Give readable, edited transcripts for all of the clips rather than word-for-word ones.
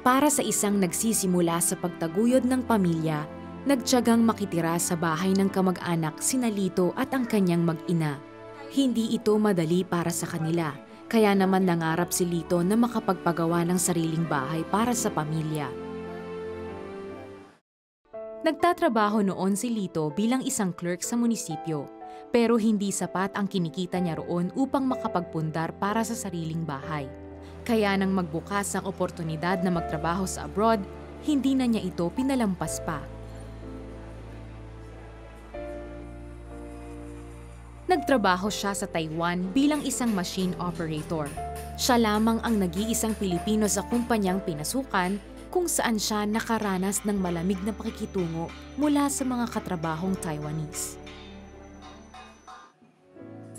Para sa isang nagsisimula sa pagtaguyod ng pamilya, nagtiyagang makitira sa bahay ng kamag-anak sina Lito at ang kanyang mag-ina. Hindi ito madali para sa kanila, kaya naman nangarap si Lito na makapagpagawa ng sariling bahay para sa pamilya. Nagtatrabaho noon si Lito bilang isang clerk sa munisipyo, pero hindi sapat ang kinikita niya roon upang makapagpundar para sa sariling bahay. Kaya nang magbukas ang oportunidad na magtrabaho sa abroad, hindi na niya ito pinalampas pa. Nagtrabaho siya sa Taiwan bilang isang machine operator. Siya lamang ang nag-iisang Pilipino sa kumpanyang pinasukan kung saan siya nakaranas ng malamig na pakikitungo mula sa mga katrabahong Taiwanese.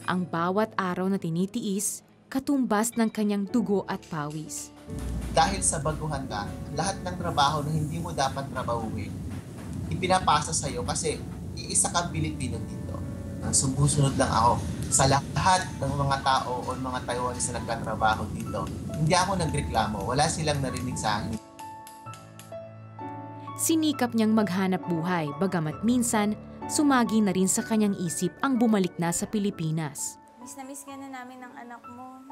Ang bawat araw na tinitiis, katumbas ng kanyang dugo at pawis. Dahil sa baguhan ka, lahat ng trabaho na hindi mo dapat trabahuin, ipinapasa sa'yo kasi iisa kang Pilipino dito. Sumusunod lang ako sa lahat ng mga tao o mga Taiwanese na nagkatrabaho dito. Hindi ako nagreklamo, wala silang narinig sa akin. Sinikap niyang maghanap buhay, bagamat minsan, sumagi na rin sa kanyang isip ang bumalik na sa Pilipinas. Miss na miss ka na namin ng anak mo.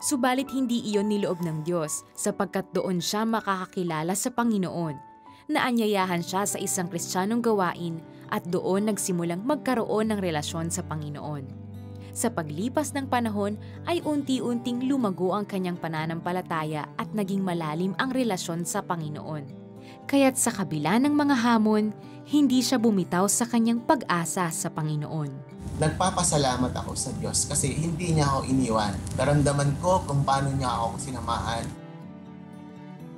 Subalit hindi iyon niloob ng Diyos sapagkat doon siya makakakilala sa Panginoon. Naanyayahan siya sa isang Kristiyanong gawain at doon nagsimulang magkaroon ng relasyon sa Panginoon. Sa paglipas ng panahon ay unti-unting lumago ang kanyang pananampalataya at naging malalim ang relasyon sa Panginoon. Kaya't sa kabila ng mga hamon, hindi siya bumitaw sa kanyang pag-asa sa Panginoon. Nagpapasalamat ako sa Diyos kasi hindi niya ako iniwan. Naramdaman ko kung paano niya ako sinamaan.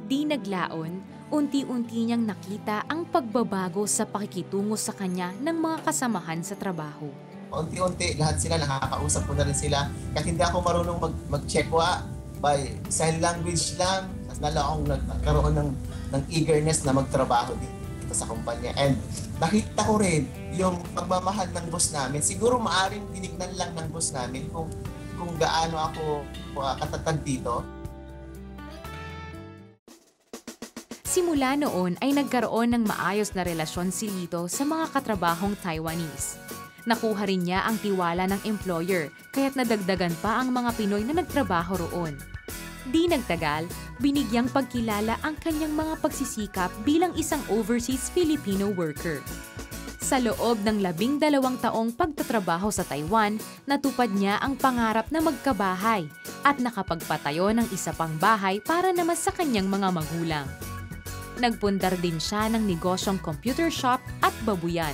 Di naglaon, unti-unti niyang nakita ang pagbabago sa pakikitungo sa kanya ng mga kasamahan sa trabaho. Unti-unti, lahat sila, nakakausap ko na rin sila. Kahit hindi ako marunong mag-Chekwa, by sign language lang, mas lalo akong nagkaroon ng eagerness na magtrabaho dito sa kumpanya. And nakita ko rin yung pagmamahal ng boss namin. Siguro maaring tinignan lang ng boss namin kung gaano ako katatag dito. Simula noon ay nagkaroon ng maayos na relasyon si Lito sa mga katrabahong Taiwanese. Nakuha rin niya ang tiwala ng employer kaya't nadagdagan pa ang mga Pinoy na nagtrabaho roon. Di nagtagal, binigyang pagkilala ang kanyang mga pagsisikap bilang isang overseas Filipino worker. Sa loob ng 12 taong pagtatrabaho sa Taiwan, natupad niya ang pangarap na magkabahay at nakapagpatayo ng isa pang bahay para naman sa kanyang mga magulang. Nagpundar din siya ng negosyong computer shop at babuyan.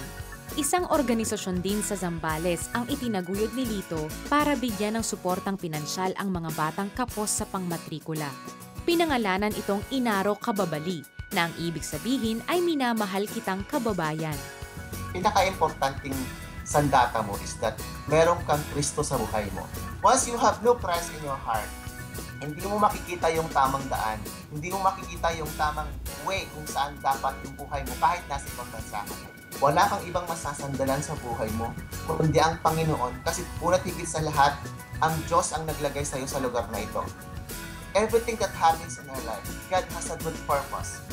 Isang organisasyon din sa Zambales ang itinaguyod ni Lito para bigyan ng suportang pinansyal ang mga batang kapos sa pangmatrikula. Pinangalanan itong Inaro Kababali na ang ibig sabihin ay minamahal kitang kababayan. Pinaka-importanting sandata mo is that meron kang Kristo sa buhay mo. Once you have no Christ in your heart, hindi mo makikita yung tamang daan, hindi mo makikita yung tamang way kung saan dapat yung buhay mo kahit nasa ibang bansa ka. Wala kang ibang masasandalan sa buhay mo, kundi ang Panginoon kasi una't higit sa lahat, ang Diyos ang naglagay sa iyo sa lugar na ito. Everything that happens in our life, God has a good purpose.